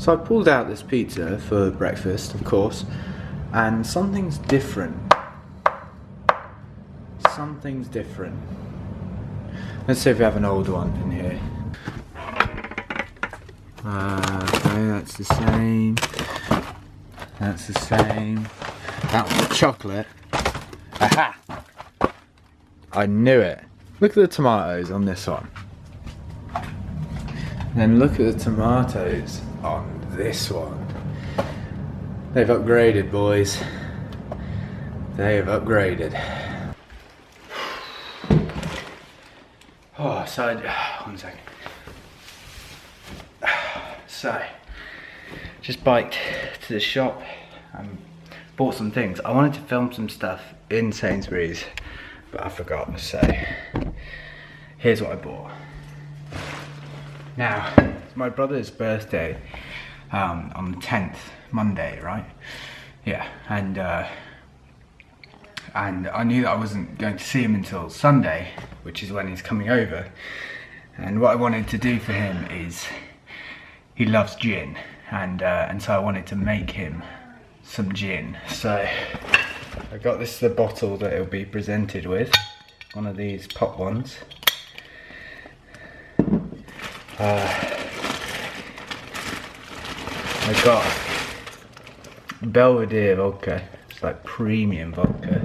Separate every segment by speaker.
Speaker 1: So I pulled out this pizza for breakfast, of course, and something's different. Something's different. Let's see if we have an old one in here. Okay, that's the same. That's the same. That one's chocolate. Aha! I knew it. Look at the tomatoes on this one. Then look at the tomatoes on this one. They've upgraded, boys. They've upgraded. Oh, so, one second. So, just biked to the shop and bought some things. I wanted to film some stuff in Sainsbury's, but I forgot, so here's what I bought. Now, it's my brother's birthday on the 10th, Monday, right? Yeah, and I knew that I wasn't going to see him until Sunday, which is when he's coming over. And what I wanted to do for him is, he loves gin, and so I wanted to make him some gin. So I got this the bottle that it'll be presented with, one of these pop ones. I got Belvedere vodka. It's like premium vodka.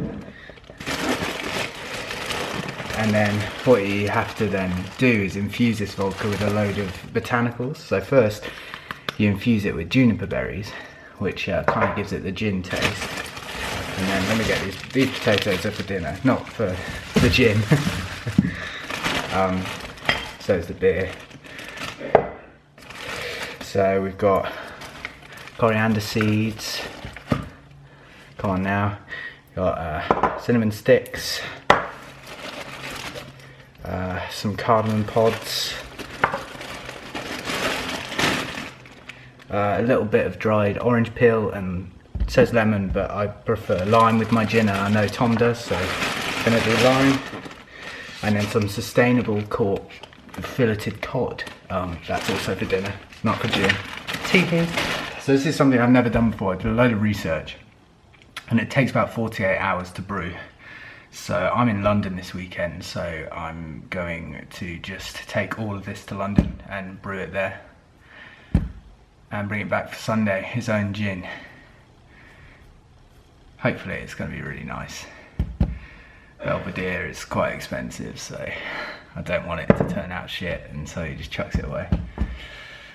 Speaker 1: And then what you have to then do is infuse this vodka with a load of botanicals. So first you infuse it with juniper berries, which kind of gives it the gin taste. And then let me get these potatoes are for dinner, not for the gin. So is the beer. So we've got coriander seeds. Come on now. Got cinnamon sticks. Some cardamom pods. A little bit of dried orange peel, and it says lemon, but I prefer lime with my gin, and I know Tom does, so I'm gonna do lime. And then some sustainable caught filleted cod. That's also for dinner, not for gin. So this is something I've never done before. I did a load of research, and it takes about 48 hours to brew. So I'm in London this weekend, so I'm going to just take all of this to London and brew it there and bring it back for Sunday, his own gin. Hopefully it's going to be really nice. Belvedere is quite expensive, so I don't want it to turn out shit, and so he just chucks it away.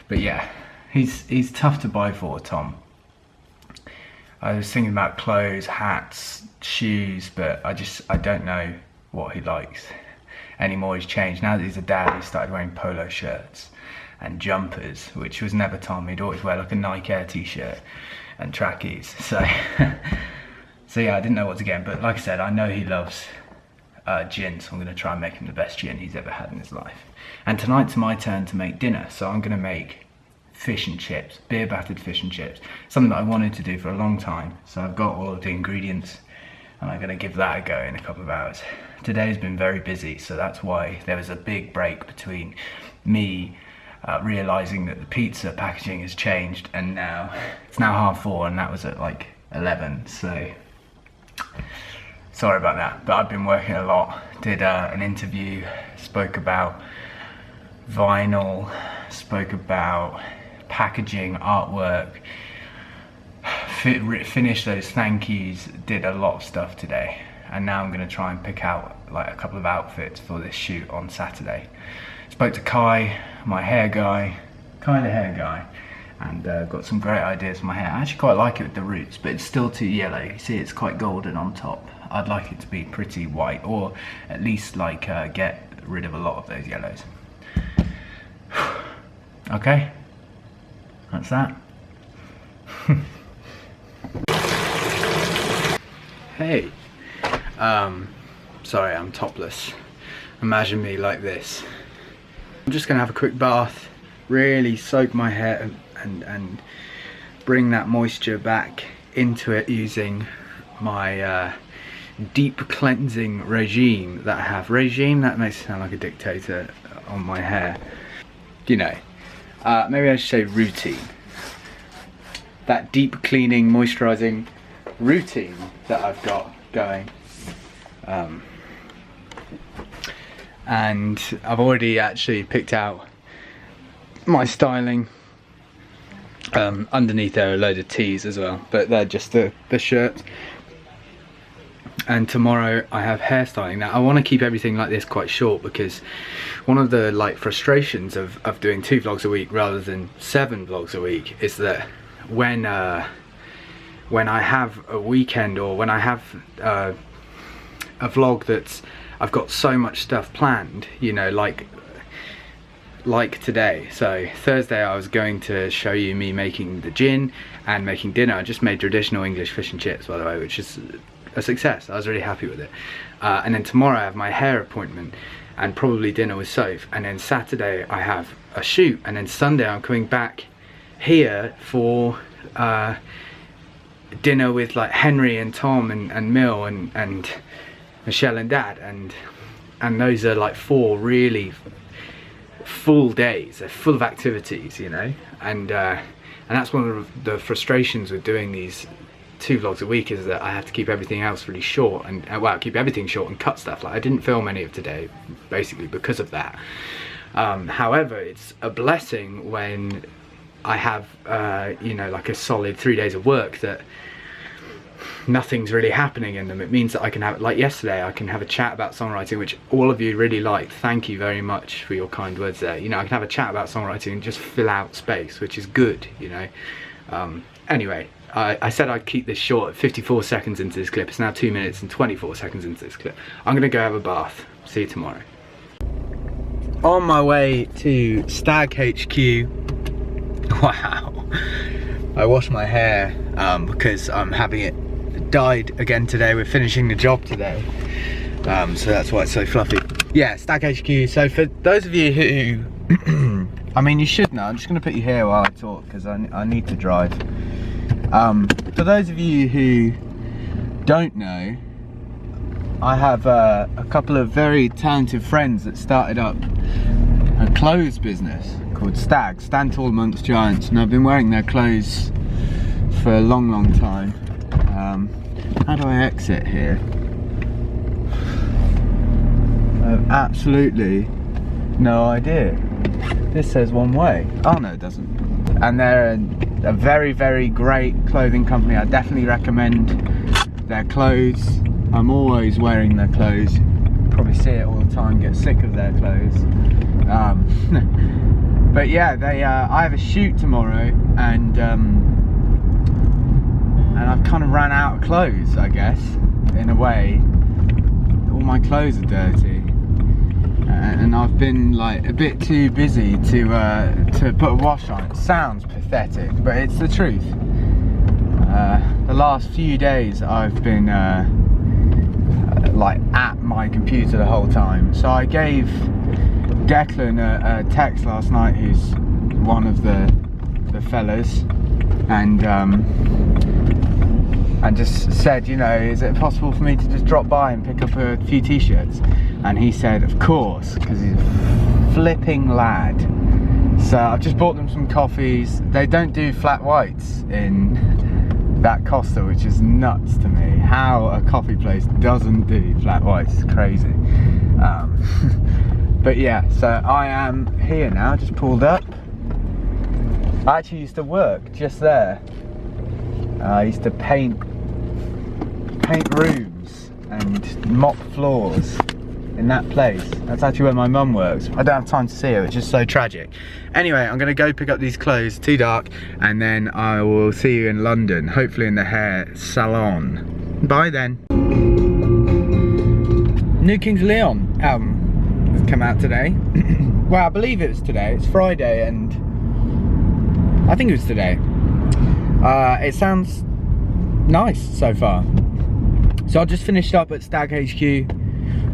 Speaker 1: But yeah, he's tough to buy for, Tom. I was thinking about clothes, hats, shoes, but I don't know what he likes anymore. He's changed. Now that he's a dad, he started wearing polo shirts and jumpers, which was never Tom. He'd always wear like a Nike Air t-shirt and trackies. So, so yeah, I didn't know what to get him, but like I said, I know he loves gin, so I'm gonna try and make him the best gin he's ever had in his life. And tonight's my turn to make dinner, so I'm gonna make fish and chips, beer battered fish and chips, something that I wanted to do for a long time. So I've got all of the ingredients, and I'm gonna give that a go in a couple of hours. Today's been very busy, so that's why there was a big break between me realizing that the pizza packaging has changed, and now it's now 4:30, and that was at like 11. So sorry about that, but I've been working a lot. Did an interview, spoke about vinyl, spoke about packaging, artwork, finished those thank yous, did a lot of stuff today, and now I'm going to try and pick out like a couple of outfits for this shoot on Saturday. Spoke to Kai, my hair guy, and got some great ideas for my hair. I actually quite like it with the roots, but it's still too yellow. You see, it's quite golden on top. I'd like it to be pretty white, or at least like get rid of a lot of those yellows. Okay, that's that. Hey, sorry, I'm topless. Imagine me like this. I'm just gonna have a quick bath, really soak my hair and bring that moisture back into it using my deep cleansing regime that I have. Regime, that makes it sound like a dictator on my hair. You know, maybe I should say routine. that deep cleaning, moisturising routine that I've got going. And I've already actually picked out my styling. Underneath there are a load of tees as well, but they're just the shirts. And tomorrow I have hairstyling. Now I want to keep everything like this quite short, because one of the frustrations of doing 2 vlogs a week rather than 7 vlogs a week is that when I have a weekend, or when I have a vlog that's, I've got so much stuff planned, you know, like today. So Thursday I was going to show you me making the gin and making dinner. I just made traditional English fish and chips, by the way, which is a success. I was really happy with it. And then tomorrow I have my hair appointment and probably dinner with Soph, and then Saturday I have a shoot, and then Sunday I'm coming back here for dinner with like Henry and Tom and Mill and Michelle and Dad, and those are like 4 really full days. They're full of activities, you know, and that's one of the frustrations with doing these 2 vlogs a week, is that I have to keep everything else really short, and well, keep everything short and cut stuff. Like I didn't film any of today basically because of that. However, it's a blessing when I have you know, like a solid 3 days of work that nothing's really happening in them. It means that I can have, like yesterday, I can have a chat about songwriting, which all of you really liked. Thank you very much for your kind words there. You know, I can have a chat about songwriting and just fill out space, which is good, you know. Anyway, I said I'd keep this short at 54 seconds into this clip. It's now 2 minutes and 24 seconds into this clip. I'm gonna go have a bath. See you tomorrow. On my way to Stag HQ. Wow. I washed my hair because I'm having it dyed again today. We're finishing the job today. So that's why it's so fluffy. Yeah, Stag HQ. So for those of you who, I mean, you should know, I'm just gonna put you here while I talk because I need to drive. For those of you who don't know, I have a couple of very talented friends that started up a clothes business called Stag, Stand Tall Amongst Giants, and I've been wearing their clothes for a long time. How do I exit here? I have absolutely no idea. This says one way. Oh no, it doesn't. And they're a very great clothing company. I definitely recommend their clothes. I'm always wearing their clothes. Probably see it all the time, get sick of their clothes. But yeah, I have a shoot tomorrow, and I've kind of ran out of clothes, I guess, in a way. All my clothes are dirty, and I've been like a bit too busy to put a wash on. It sounds pathetic, but it's the truth. The last few days I've been like at my computer the whole time. So I gave Declan a text last night, who's one of the fellas, and just said, you know, is it possible for me to just drop by and pick up a few t-shirts? And he said, of course, because he's a flipping lad. So I've just bought them some coffees. They don't do flat whites in that Costa, which is nuts to me. How a coffee place doesn't do flat whites is crazy. But yeah, so I am here now, just pulled up. I actually used to work just there. I used to paint rooms and mop floors in that place. That's actually where my mum works. I don't have time to see her, it's just so tragic. Anyway, I'm gonna go pick up these clothes, too dark, and then I will see you in London, hopefully in the hair salon. Bye then. New Kings of Leon album has come out today. Well, I believe it was today. It's Friday, and I think it was today. It sounds nice so far. So I just finished up at Stag HQ.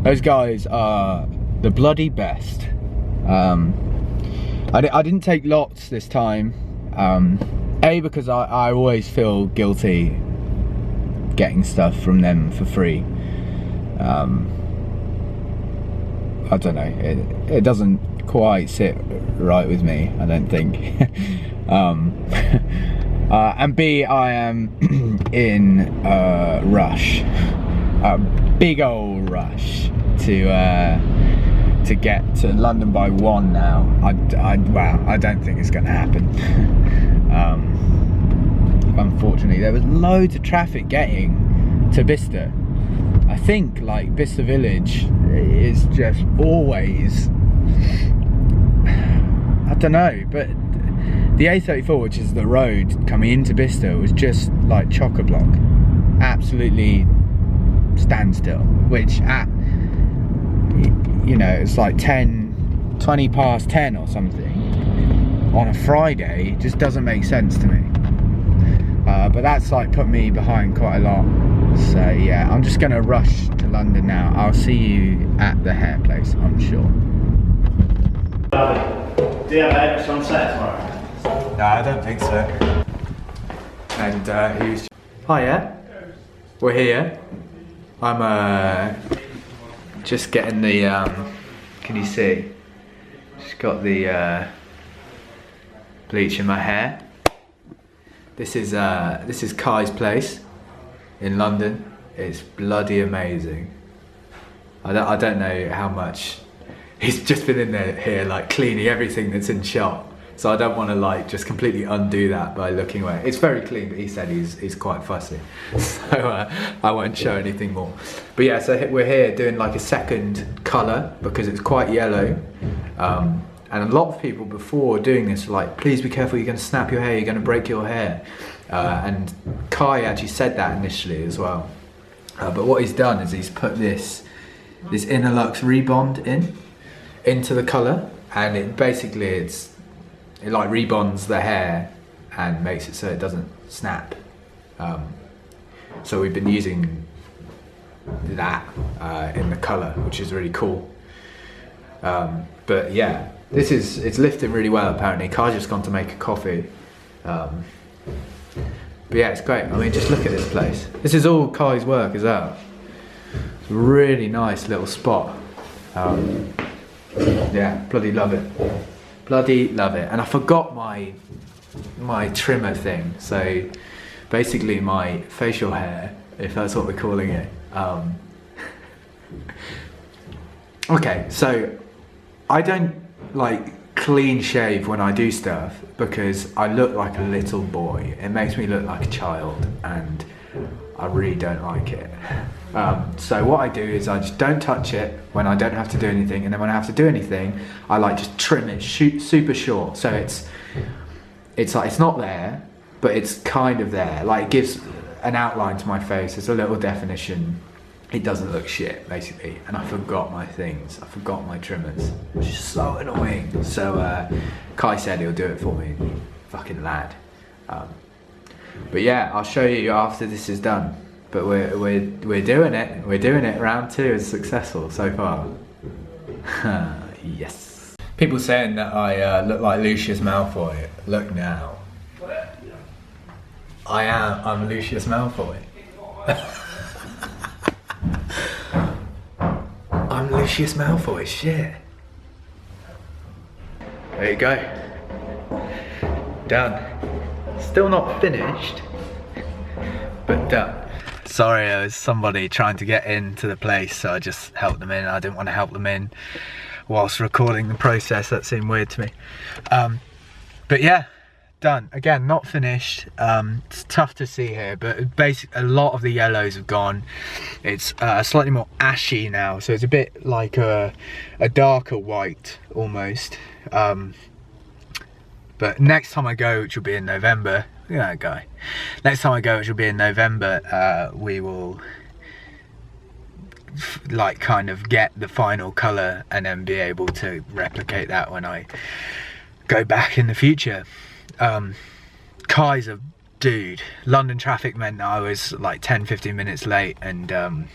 Speaker 1: Those guys are the bloody best. I didn't take lots this time. A, because I always feel guilty getting stuff from them for free. I don't know, it doesn't quite sit right with me, I don't think. And B, I am in a rush, a big old rush to get to London by 1 now. Well, I don't think it's going to happen. Unfortunately, there was loads of traffic getting to Bicester. I think like Bicester Village is just always, I don't know, but the A34, which is the road coming into Bicester, was just like chock-a-block, absolutely standstill, which at, you know, it's like 20 past 10 or something on a Friday just doesn't make sense to me. But that's like put me behind quite a lot. So yeah, I'm just gonna rush to London now. I'll see you at the hair place, I'm sure.
Speaker 2: Do you have a hairdresser on set tomorrow?
Speaker 1: No, I don't think so. And he was... Hiya. We're here. I'm just getting the can you see? Just got the bleach in my hair. This is Kai's place in London. It's bloody amazing. I don't know how much he's just been in there here like cleaning everything that's in shot. So I don't want to like just completely undo that by looking away. It's very clean, but he said he's quite fussy, so I won't show anything more. But yeah, so we're here doing like a second colour because it's quite yellow. And a lot of people before doing this are like, please be careful, you're going to snap your hair, you're going to break your hair. And Kai actually said that initially as well. But what he's done is he's put this Innerlux Rebond into the colour, and it basically it like rebonds the hair and makes it so it doesn't snap. So we've been using that in the colour, which is really cool. But yeah, it's lifting really well apparently. Kai's just gone to make a coffee. But yeah, it's great. I mean, just look at this place. This is all Kai's work as well. It's a really nice little spot. Yeah, bloody love it. Bloody love it. And I forgot my trimmer thing. So basically my facial hair, if that's what we're calling it. Okay, so I don't like clean shave when I do stuff because I look like a little boy. It makes me look like a child and I really don't like it. So what I do is I just don't touch it when I don't have to do anything, and then when I have to do anything I like just trim it super short, so it's like it's not there but it's kind of there, like it gives an outline to my face, it's a little definition. It doesn't look shit, basically. And I forgot my things. I forgot my trimmers, which is so annoying. So Kai said he'll do it for me. Fucking lad. But yeah, I'll show you after this is done. But we're doing it. We're doing it. Round 2 is successful so far. Yes. People saying that I look like Lucius Malfoy. Look now. I'm Lucius Malfoy. I'm Lucius Malfoy, shit. There you go. Done. Still not finished, but done. Sorry, there was somebody trying to get into the place, so I just helped them in. I didn't want to help them in whilst recording the process. That seemed weird to me. But yeah, done. Again, not finished. It's tough to see here, but basically a lot of the yellows have gone. It's slightly more ashy now, so it's a bit like a darker white almost. But next time I go, which will be in November, look at that guy. Next time I go, which will be in November, we will like kind of get the final colour and then be able to replicate that when I go back in the future. Kai's a dude. London traffic meant that I was like 10-15 minutes late, and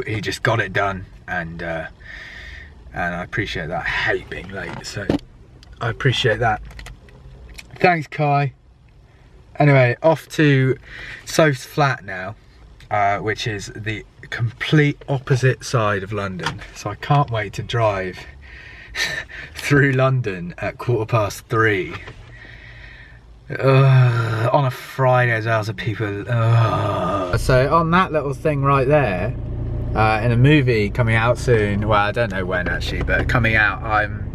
Speaker 1: he just got it done, and I appreciate that. I hate being late, so I appreciate that. Thanks, Kai. Anyway, off to Soph's flat now, which is the complete opposite side of London, so I can't wait to drive through London at 3:15. On a Friday as well, so people. So on that little thing right there, in a movie coming out soon, well I don't know when actually, but coming out, I'm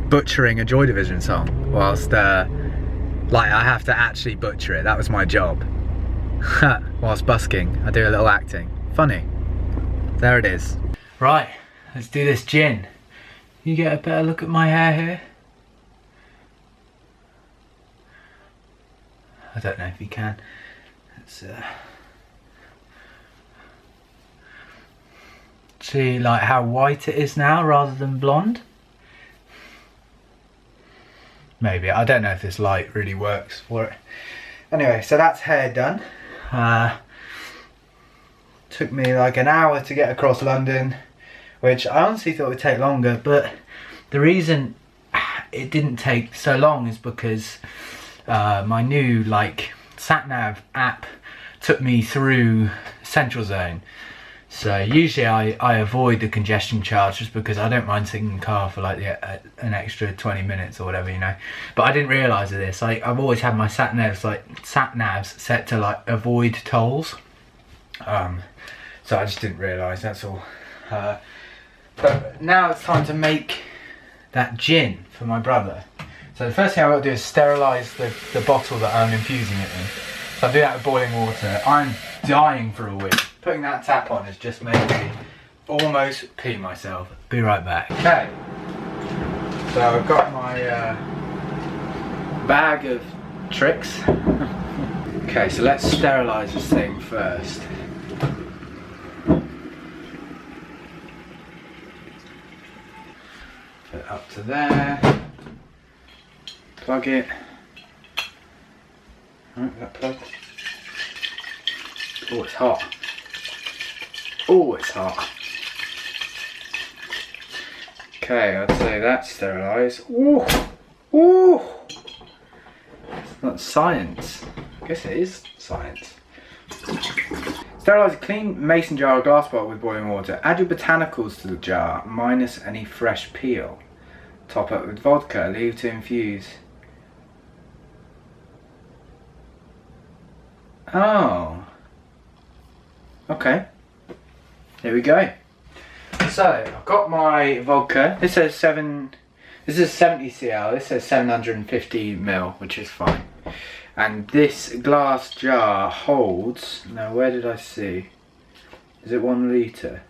Speaker 1: butchering a Joy Division song whilst like I have to actually butcher it. That was my job. Whilst busking, I do a little acting. Funny. There it is. Right, let's do this gin. You get a better look at my hair here. I don't know if you can. Let's see like how white it is now rather than blonde. Maybe, I don't know if this light really works for it. Anyway, so that's hair done. Took me like an hour to get across London, which I honestly thought would take longer, but the reason it didn't take so long is because my new like sat-nav app took me through Central Zone. So usually I avoid the congestion charge just because I don't mind sitting in the car for like an extra 20 minutes or whatever, you know. But I didn't realise of this. I've always had my sat-navs set to like avoid tolls. So I just didn't realise, that's all. But now it's time to make that gin for my brother. So the first thing I've got to do is sterilise the bottle that I'm infusing it in. So I do that with boiling water. I'm dying for a wee. Putting that tap on has just made me almost pee myself. Be right back. Okay. So I've got my bag of tricks. Okay, so let's sterilise this thing first. Put it up to there. Plug it. Right, that plugged. Oh, it's hot. Oh, it's hot. Okay, I'd say that's sterilised. Ooh! Ooh! It's not science. I guess it is science. Sterilise a clean mason jar or glass bottle with boiling water. Add your botanicals to the jar, minus any fresh peel. Top up with vodka, leave to infuse. Oh. Okay. Here we go. So, I've got my vodka. This says 70 cl, this says 750 ml, which is fine. And this glass jar holds, now where did I see? Is it 1 litre?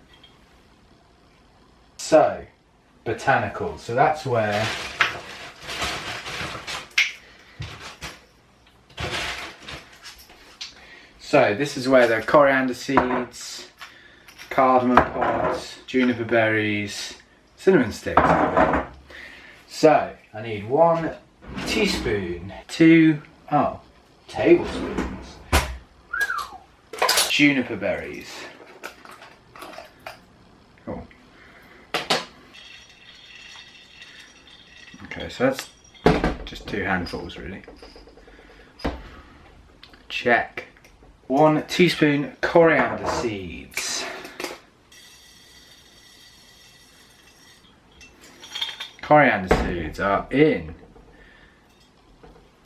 Speaker 1: So, botanicals. So that's where this is where the coriander seeds, cardamom pods, juniper berries, cinnamon sticks come in. So I need 1 teaspoon, 2 tablespoons juniper berries. Cool. Okay, so that's just 2 handfuls really. Check. 1 teaspoon coriander seeds. Coriander seeds are in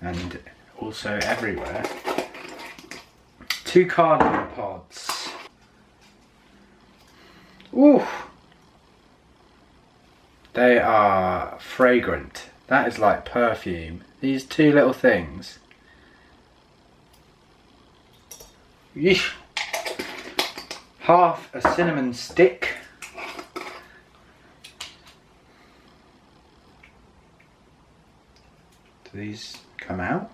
Speaker 1: and also everywhere. 2 cardamom pods. Ooh! They are fragrant. That is like perfume. These 2 little things. Yeesh. Half a cinnamon stick. Do these come out?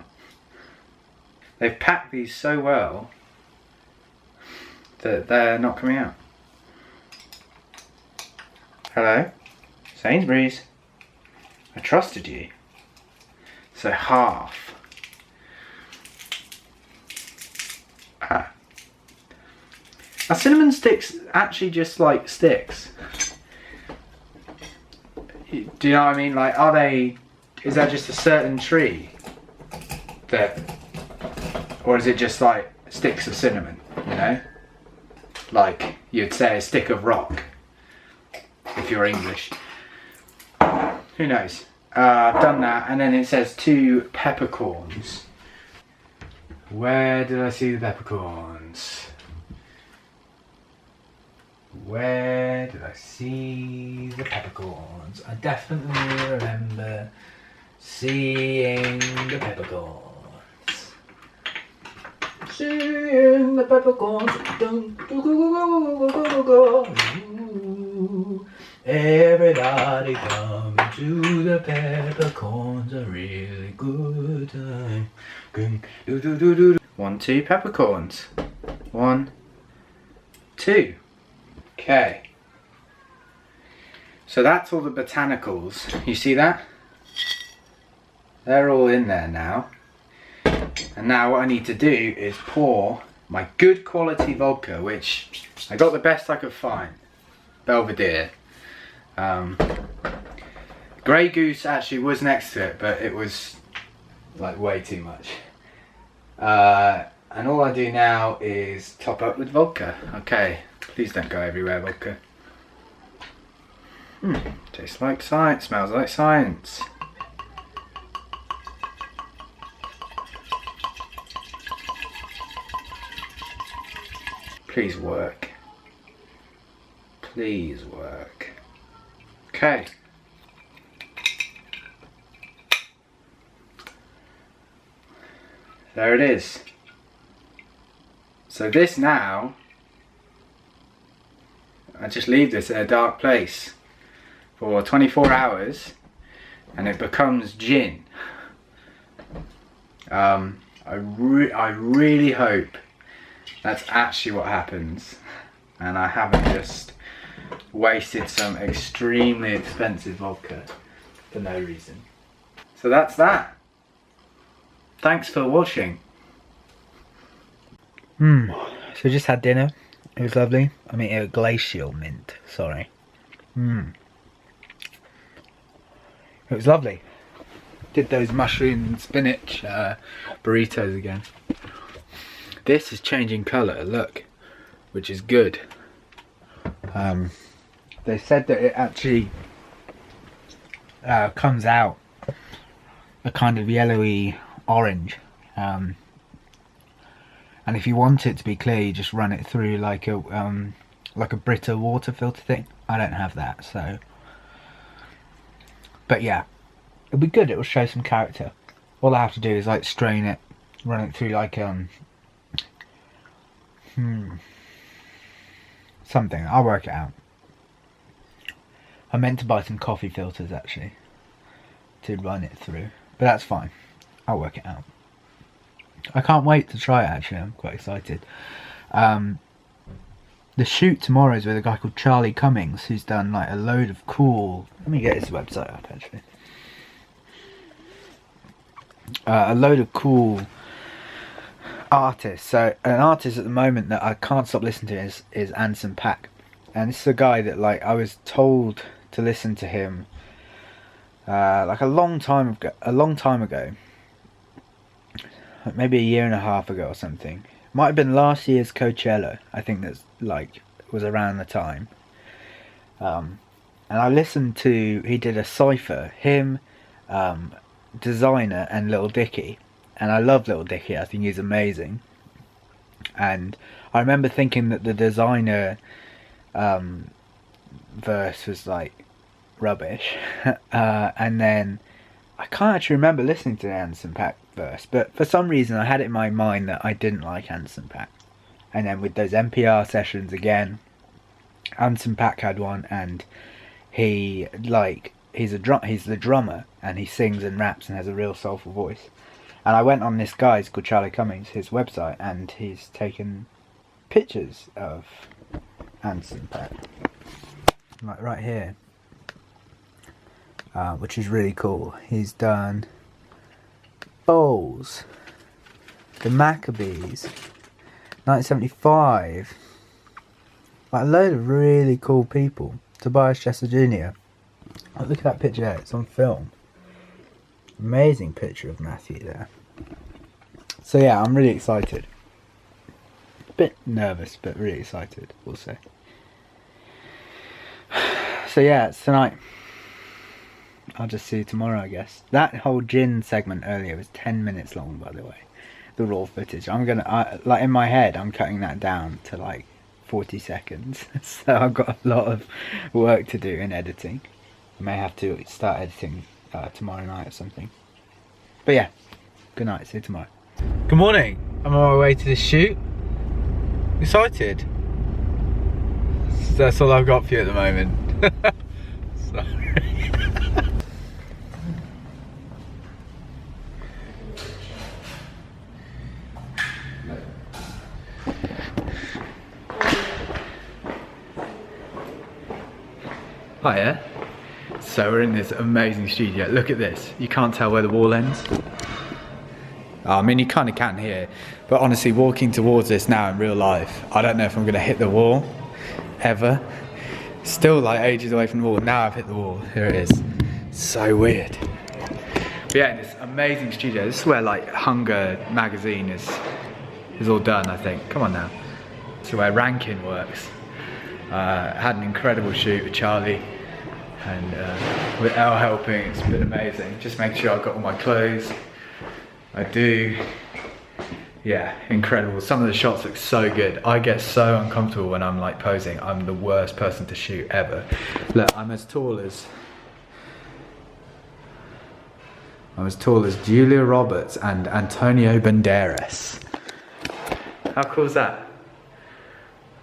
Speaker 1: They've packed these so well that they're not coming out. Hello? Sainsbury's. I trusted you. So half. Are cinnamon sticks actually just like sticks? Do you know what I mean? Like, is that just a certain tree that, or is it just like sticks of cinnamon, you know? Like, you'd say a stick of rock, if you're English. Who knows? I've done that, and then it says 2 peppercorns. Where did I see the peppercorns? Where did I see the peppercorns? I definitely remember seeing the peppercorns. Seeing the peppercorns. Everybody come to the peppercorns, a really good time. 1, 2 peppercorns. 1, 2. Okay. So that's all the botanicals. You see that? They're all in there now. And now what I need to do is pour my good quality vodka, which I got the best I could find. Belvedere. Grey Goose actually was next to it, but it was like way too much. And all I do now is top up with vodka. Okay, please don't go everywhere, vodka. Tastes like science, smells like science. Please work. Please work. Okay. There it is. So this now, I just leave this in a dark place for 24 hours and it becomes gin. I really hope that's actually what happens and I haven't just wasted some extremely expensive vodka for no reason. So that's that. Thanks for watching. So just had dinner. It was lovely. I mean, a glacial mint, sorry. It was lovely. Did those mushroom and spinach burritos again. This is changing colour, look, which is good. They said that it actually comes out a kind of yellowy orange. And if you want it to be clear, you just run it through like a Brita water filter thing. I don't have that, so. But yeah, it'll be good. It will show some character. All I have to do is like strain it, run it through like something. I'll work it out. I meant to buy some coffee filters actually to run it through, but that's fine. I'll work it out. I can't wait to try it actually. I'm quite excited. The shoot tomorrow is with a guy called Charlie Cummings, who's done like a load of cool. Let me get his website up actually. A load of cool artists. So an artist at the moment that I can't stop listening to is Anderson .Paak, and this is a guy that like I was told to listen to him like a long time ago, maybe a year and a half ago or something. Might have been last year's Coachella. I think that's like was around the time. And I listened to, he did a cypher, him, Designer and Little Dicky, and I love Little Dicky. I think he's amazing. And I remember thinking that the Designer verse was like rubbish, and then I can't actually remember listening to the Anderson .Paak verse, but for some reason I had it in my mind that I didn't like Anderson .Paak. And then with those NPR sessions again, Anderson .Paak had one, and he's the drummer, and he sings and raps and has a real soulful voice. And I went on this guy's called Charlie Cummings, his website, and he's taken pictures of Anderson .Paak, like right here, which is really cool. He's done Bowls, the Maccabees, 1975, like a load of really cool people. Tobias Chester Jr. Oh, look at that picture there, it's on film. Amazing picture of Matthew there. So yeah, I'm really excited. A bit nervous, but really excited, we'll say. So yeah, it's tonight. I'll just see you tomorrow, I guess. That whole gin segment earlier was 10 minutes long, by the way. The raw footage. I'm gonna, like in my head, I'm cutting that down to like 40 seconds. So I've got a lot of work to do in editing. I may have to start editing tomorrow night or something. But yeah, good night, see you tomorrow. Good morning, I'm on my way to the shoot. Excited? That's all I've got for you at the moment. Sorry. Hiya. So we're in this amazing studio. Look at this. You can't tell where the wall ends. I mean, you kind of can here, but honestly, walking towards this now in real life, I don't know if I'm going to hit the wall ever. Still like ages away from the wall. Now I've hit the wall. Here it is. So weird. But yeah, this amazing studio. This is where like Hunger magazine is all done, I think. Come on now. This is where Rankin works. Had an incredible shoot with Charlie and with Elle helping. It's been amazing. Just make sure I've got all my clothes. I do. Yeah, incredible. Some of the shots look so good. I get so uncomfortable when I'm like posing. I'm the worst person to shoot ever. Look, I'm as tall as Julia Roberts and Antonio Banderas. How cool is that?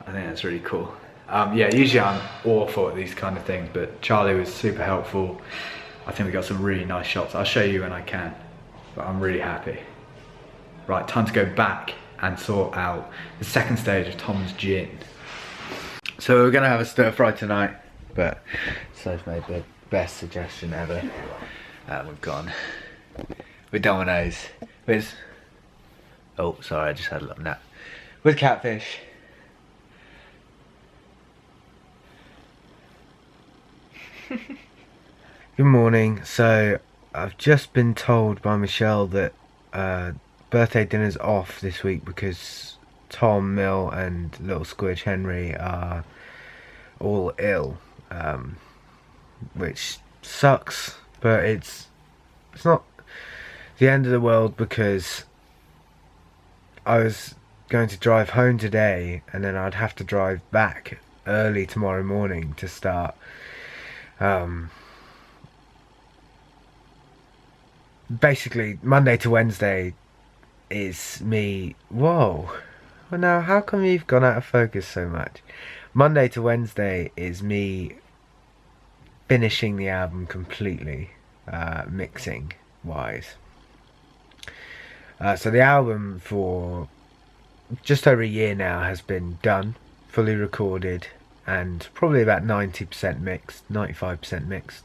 Speaker 1: I think that's really cool. Yeah, usually I'm awful at these kind of things, but Charlie was super helpful. I think we got some really nice shots. I'll show you when I can, but I'm really happy. Right, time to go back and sort out the second stage of Tom's gin. So we're gonna have a stir fry tonight, but So's made the best suggestion ever. We've gone with Domino's, with, oh sorry, I just had a little nap, with catfish. Good morning. So I've just been told by Michelle that birthday dinner's off this week because Tom, Mill and little Squidge Henry are all ill, which sucks, but it's not the end of the world because I was going to drive home today and then I'd have to drive back early tomorrow morning to start basically Monday to Wednesday is me. Whoa, well now how come you've gone out of focus so much? Monday to Wednesday is me finishing the album completely, mixing wise. So the album for just over a year now has been done, fully recorded, and probably about 90% mixed, 95% mixed.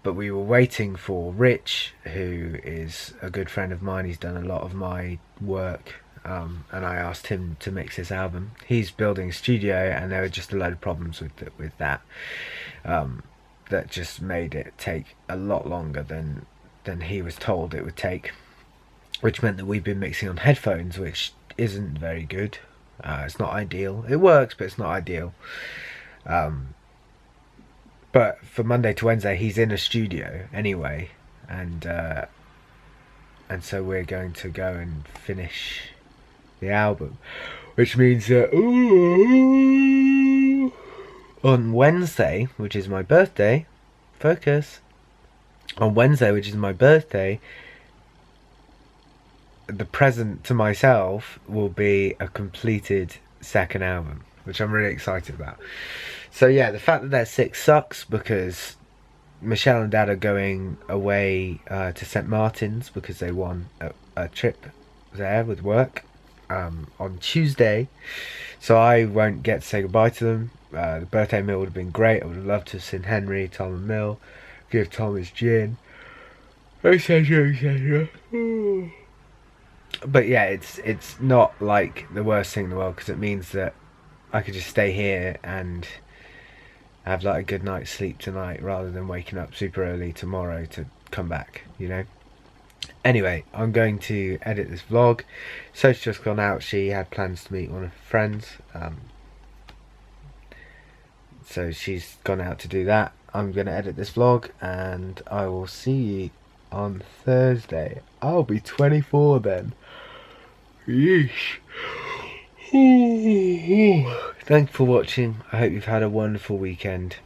Speaker 1: But we were waiting for Rich, who is a good friend of mine. He's done a lot of my work, and I asked him to mix this album. He's building a studio, and there were just a load of problems with that. That just made it take a lot longer than he was told it would take, which meant that we've been mixing on headphones, which isn't very good. It's not ideal. It works, but it's not ideal. But for Monday to Wednesday, he's in a studio anyway, and so we're going to go and finish the album, which means that on Wednesday, which is my birthday, focus. On Wednesday, which is my birthday, the present to myself will be a completed second album, which I'm really excited about. So yeah, the fact that they're sick sucks because Michelle and Dad are going away to St. Martin's because they won a trip there with work on Tuesday. So I won't get to say goodbye to them. The birthday meal would have been great. I would have loved to have seen Henry, Tom and Mill, give Tom his gin, etc, etc. But yeah, it's not like the worst thing in the world because it means that I could just stay here and have like a good night's sleep tonight rather than waking up super early tomorrow to come back, you know. Anyway, I'm going to edit this vlog. So's just gone out. She had plans to meet one of her friends, so she's gone out to do that.
Speaker 3: I'm going to edit this vlog, and I will see you on Thursday. I'll be 24 then. Yeesh. Thanks for watching. I hope you've had a wonderful weekend.